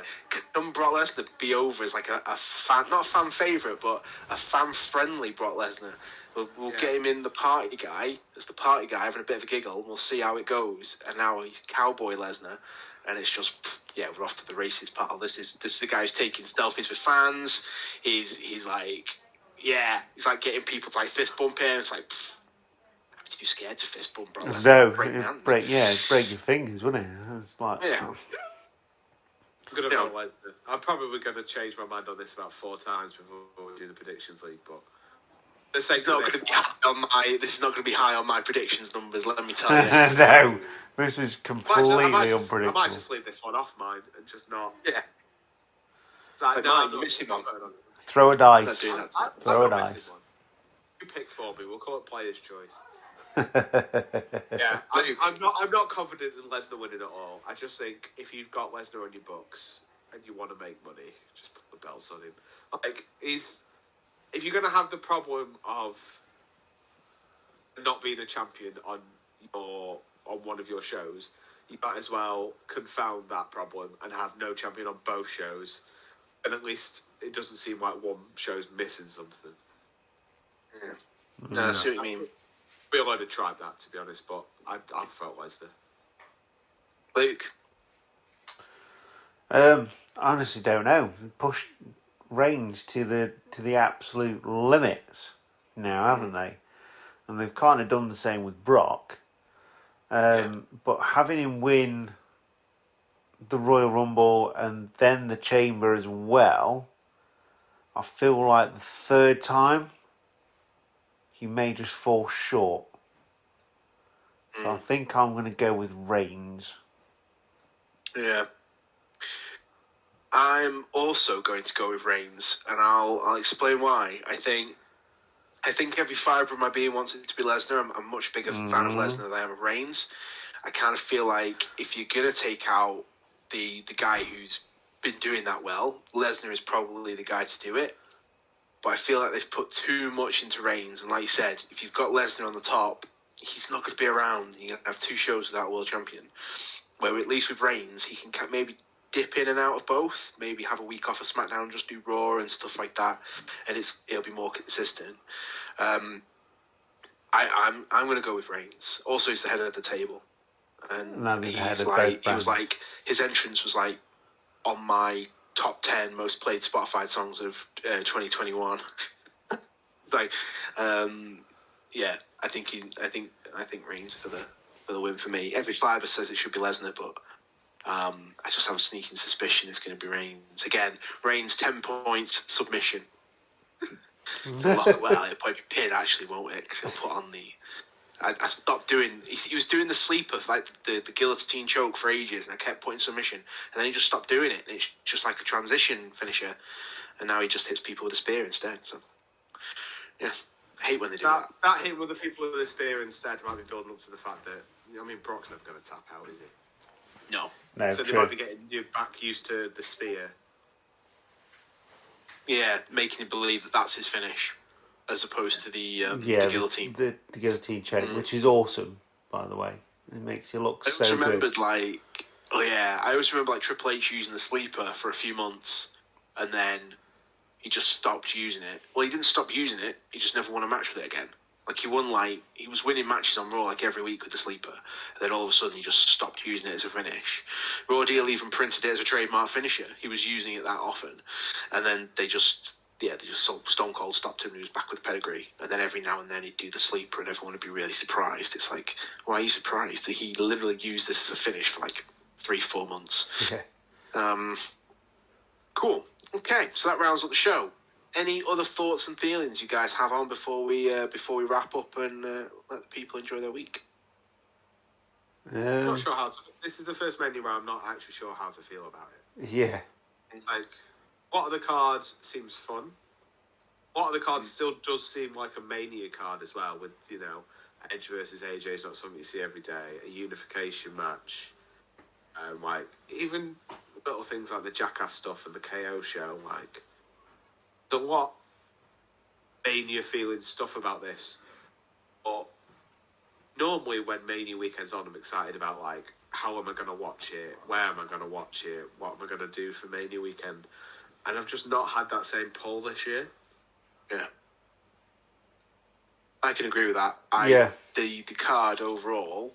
Can Brock Lesnar be over as like a fan, not a fan favourite, but a fan friendly Brock Lesnar? We'll get him in the party guy as the party guy, having a bit of a giggle. We'll see how it goes. And now he's Cowboy Lesnar, and it's just we're off to the races, pal. This is the guy who's taking selfies with fans. He's like he's like getting people to like fist bump him. It's like. Too scared to fist bump, bro. No, break your fingers, wouldn't it? It's like yeah. I'm gonna vote Lesnar. I'm probably gonna change my mind on this about 4 times before we do the predictions league, but this is not going to be high on my predictions numbers. Let me tell you. No, this is completely unpredictable. I might just leave this one off mine and just not. Yeah. Like, you're missing one. Throw a dice. Throw a dice. You pick for me. We'll call it player's choice. Yeah, I'm not confident in Lesnar winning at all. I just think if you've got Lesnar on your books and you want to make money, just put the belts on him. Like, if you're going to have the problem of not being a champion on one of your shows, you might as well confound that problem and have no champion on both shows. And at least it doesn't seem like one show's missing something. Yeah. No, I see what you mean. We would have tried that, to be honest, but I felt Lesnar. Luke? I honestly don't know. Push Reigns to the absolute limits now, haven't they? And they've kind of done the same with Brock. But having him win the Royal Rumble and then the Chamber as well, I feel like the third time he may just fall short. So I think I'm going to go with Reigns. Yeah. I'm also going to go with Reigns, and I'll explain why. I think every fibre of my being wants it to be Lesnar. I'm a much bigger fan of Lesnar than I am of Reigns. I kind of feel like if you're going to take out the guy who's been doing that well, Lesnar is probably the guy to do it. But I feel like they've put too much into Reigns. And like you said, if you've got Lesnar on the top, he's not going to be around. You're going to have 2 shows without a world champion. Where at least with Reigns, he can maybe dip in and out of both. Maybe have a week off of SmackDown, just do Raw and stuff like that. And it'll be more consistent. I'm going to go with Reigns. Also, he's the head of the table. And he was like, his entrance was like on my top 10 most played Spotify songs of 2021. Like, I think Reigns for the win for me. Every fibre says it should be Lesnar, but I just have a sneaking suspicion it's going to be Reigns again. Reigns 10 points submission. Well, it'll probably be pinned actually, won't it? Because he'll put on the. I stopped doing. He was doing the sleeper, like the guillotine choke for ages, and I kept putting submission, and then he just stopped doing it. And it's just like a transition finisher, and now he just hits people with a spear instead. So, yeah, I hate when they do that. That hit with the people with a spear instead might be building up to the fact that Brock's never going to tap out, is he? No. So they might be getting you back used to the spear. Yeah, making him believe that that's his finish, as opposed to the guillotine. The guillotine choke, which is awesome, by the way. It makes you look so good. I always remember like Triple H using the sleeper for a few months, and then he just stopped using it. Well, he didn't stop using it. He just never won a match with it again. Like he was winning matches on Raw like every week with the sleeper, and then all of a sudden he just stopped using it as a finish. Raw Deal even printed it as a trademark finisher. He was using it that often, and then they just Stone Cold stopped him and he was back with pedigree. And then every now and then he'd do the sleeper and everyone would be really surprised. It's like, why are you surprised that he literally used this as a finish for like 3-4 months? Yeah. Cool. Okay, so that rounds up the show. Any other thoughts and feelings you guys have on before we wrap up and let the people enjoy their week? I'm not sure how to. This is the first menu where I'm not actually sure how to feel about it. Yeah. Like, what are the cards seems fun. A lot of the cards still does seem like a Mania card as well, with, you know, Edge versus AJ is not something you see every day. A unification match. Like, even little things like the Jackass stuff and the KO show, like, there's a lot Mania feeling stuff about this. But normally when Mania weekend's on, I'm excited about, like, how am I going to watch it? Where am I going to watch it? What am I going to do for Mania weekend? And I've just not had that same pull this year. Yeah. I can agree with that. The card overall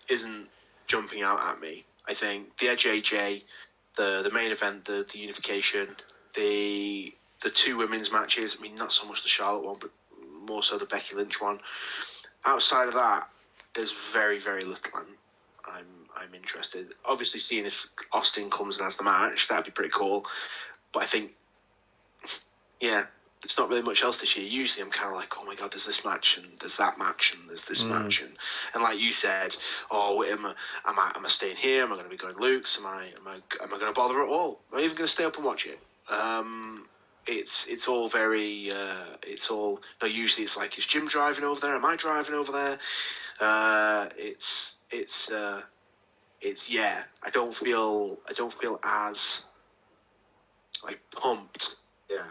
isn't jumping out at me. I think the Edge AJ, the main event, the unification, the two women's matches, I mean, not so much the Charlotte one, but more so the Becky Lynch one. Outside of that, there's very, very little I'm interested. Obviously, seeing if Austin comes and has the match, that'd be pretty cool. But I think, yeah, there's not really much else this year. Usually I'm kind of like, oh my God, there's this match and there's that match and there's this match. And like you said, oh, am I staying here? Am I going to be going Luke's? Am I going to bother at all? Am I even going to stay up and watch it? It's all very, usually it's like, is Jim driving over there? Am I driving over there? Yeah, I don't feel as like pumped. Yeah.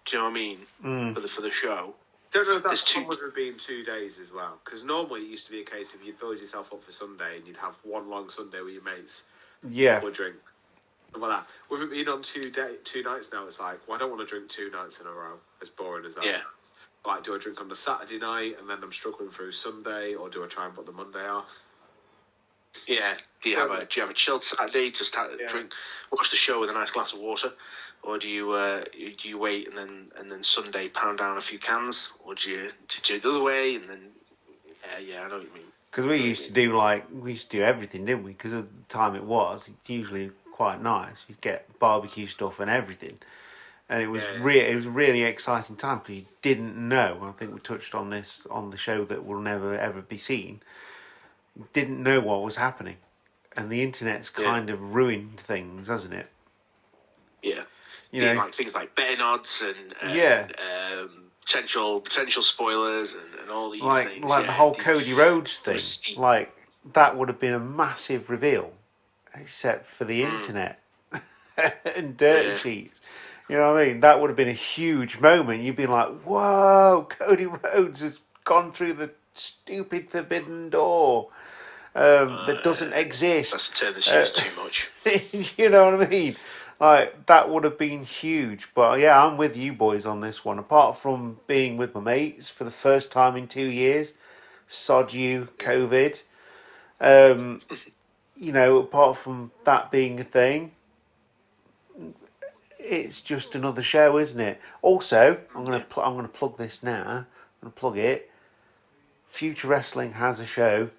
Do you know what I mean? For the show. Don't know if that's common with being 2 days as well. Because normally it used to be a case of you'd build yourself up for Sunday and you'd have one long Sunday with your mates. Yeah. Or drink. Something like that. With it being on 2 nights now, it's like, well, I don't want to drink 2 nights in a row. As boring as that sounds. Like, do I drink on the Saturday night and then I'm struggling through Sunday, or do I try and put the Monday off? Yeah. Do you have a chilled Saturday? Just drink, watch the show with a nice glass of water, or do you wait and then Sunday pound down a few cans, or do you do it the other way and then? Yeah, I know what you mean. Because we used to do everything, didn't we? Because of the time it was usually quite nice. You'd get barbecue stuff and everything, and it was it was a really exciting time because you didn't know. I think we touched on this on the show that will never ever be seen. Didn't know what was happening, and the internet's kind of ruined things, hasn't it? Yeah, you know, like things like betting odds and potential spoilers and all these things. Like the whole Cody Rhodes thing, like that would have been a massive reveal, except for the internet and dirt sheets. You know what I mean? That would have been a huge moment. You'd be like, "Whoa, Cody Rhodes has gone through the stupid forbidden door that doesn't exist." That's turn the sheets too much. You know what I mean? Like, that would have been huge. But yeah, I'm with you boys on this one. Apart from being with my mates for the first time in 2 years, sod you, COVID. You know, apart from that being a thing, it's just another show, isn't it? Also, I'm gonna plug this now. I'm gonna plug it. Future Wrestling has a show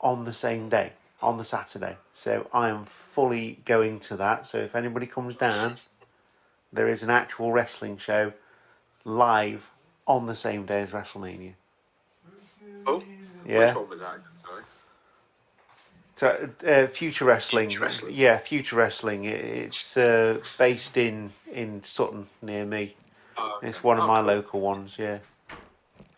on the same day, on the Saturday. So I am fully going to that. So if anybody comes down, there is an actual wrestling show live on the same day as WrestleMania. Oh, yeah. Which one was that? So Sorry. Future Wrestling. Yeah, Future Wrestling. It's based in Sutton near me. Oh, okay. It's one of my local ones. Yeah.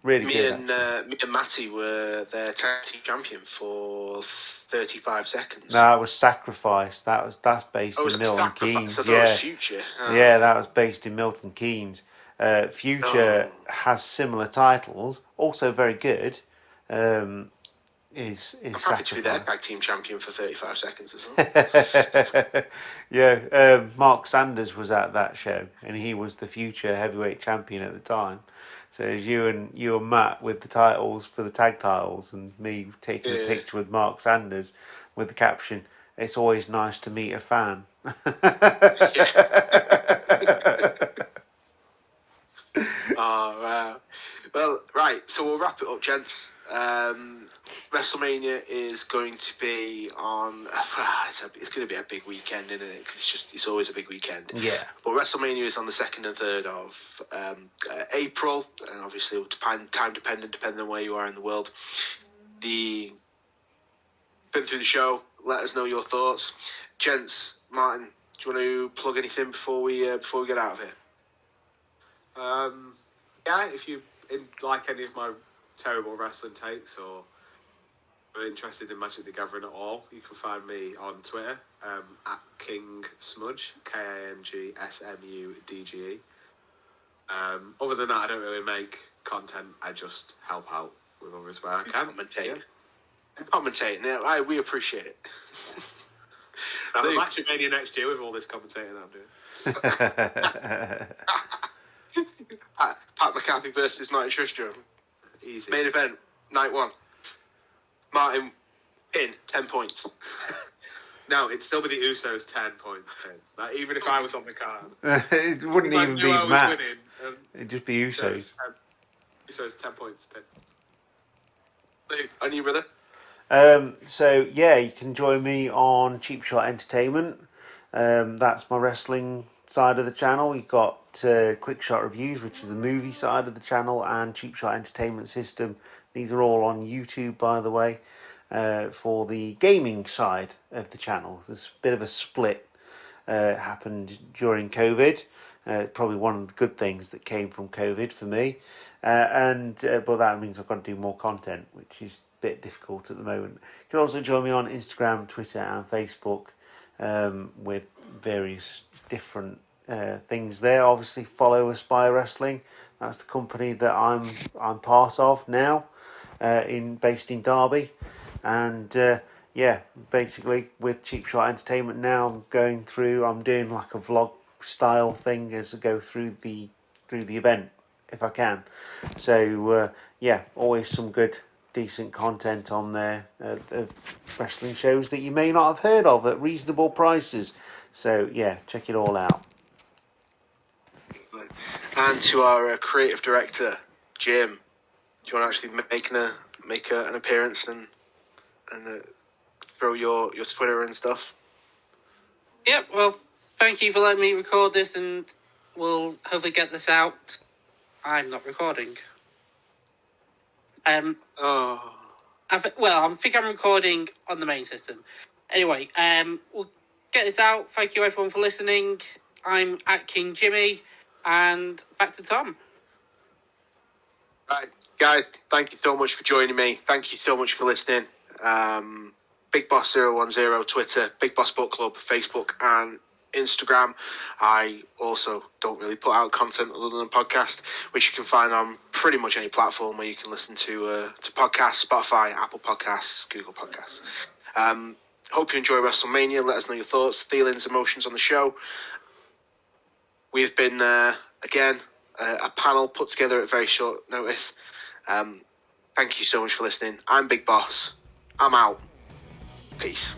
Really good. Me and Matty were their tag team champion for 35 seconds. No, that was Sacrifice. That's based in Milton Keynes. Was Future. Yeah, that was based in Milton Keynes. Future has similar titles, also very good. Is I'm happy Sacrifice. To be their tag team champion for 35 seconds as well. Yeah, Mark Sanders was at that show, and he was the Future heavyweight champion at the time. So it was you and Matt with the titles for the tag titles, and me taking a picture with Mark Sanders with the caption, "It's always nice to meet a fan." Oh, wow. Well, right, so we'll wrap it up, gents. WrestleMania is going to be on. It's going to be a big weekend, isn't it? Because it's always a big weekend. Yeah. But WrestleMania is on the 2nd and 3rd of April, and obviously it'll depend, time dependent, depending on where you are in the world. Been through the show. Let us know your thoughts, gents. Martin, do you want to plug anything before we get out of here? yeah, if you like any of my terrible wrestling takes or are interested in Magic the Gathering at all, you can find me on Twitter at King Smudge, KingSmudge. Other than that, I don't really make content. I just help out with others where I can. Commentating, yeah, we appreciate it. I'm a Matchmania next year with all this commentating that I'm doing. Pat McAfee versus Martin Tristram. Easy. Main event, night 1. Martin, pin, 10 points. No, it'd still be the Usos 10 points pin. Like, even if I was on the card. It wouldn't If I even knew be I was match. winning, It'd just be Usos. Usos 10 points pin. And you, brother? So yeah, you can join me on Cheap Shot Entertainment. That's my wrestling side of the channel. You've got Quick Shot Reviews, which is the movie side of the channel, and Cheap Shot Entertainment System. These are all on YouTube, by the way, for the gaming side of the channel. There's a bit of a split happened during COVID. Probably one of the good things that came from COVID for me. But that means I've got to do more content, which is a bit difficult at the moment. You can also join me on Instagram, Twitter and Facebook with various different things there. Obviously follow Aspire Wrestling. That's the company that I'm part of now, based in Derby. And yeah, basically with Cheap Shot Entertainment now, I'm doing like a vlog style thing as I go through the event if I can. So yeah, always some good decent content on there of wrestling shows that you may not have heard of at reasonable prices. So yeah, check it all out. And to our creative director, Jim, do you want to actually make an appearance and throw your Twitter and stuff? Yep, well, thank you for letting me record this, and we'll hopefully get this out. I'm not recording. I think I'm recording on the main system. Anyway, we'll get this out. Thank you everyone for listening. I'm at King Jimmy, and back to Tom. Right, guys, thank you so much for joining me. Thank you so much for listening. Big Boss 010 Twitter, Big Boss Book Club, Facebook and Instagram. I also don't really put out content other than a podcast, which you can find on pretty much any platform where you can listen to podcasts: Spotify, Apple Podcasts, Google Podcasts. Hope you enjoy WrestleMania. Let us know your thoughts, feelings, emotions on the show. We've been again a panel put together at very short notice. Thank you so much for listening. I'm Big Boss. I'm out. Peace.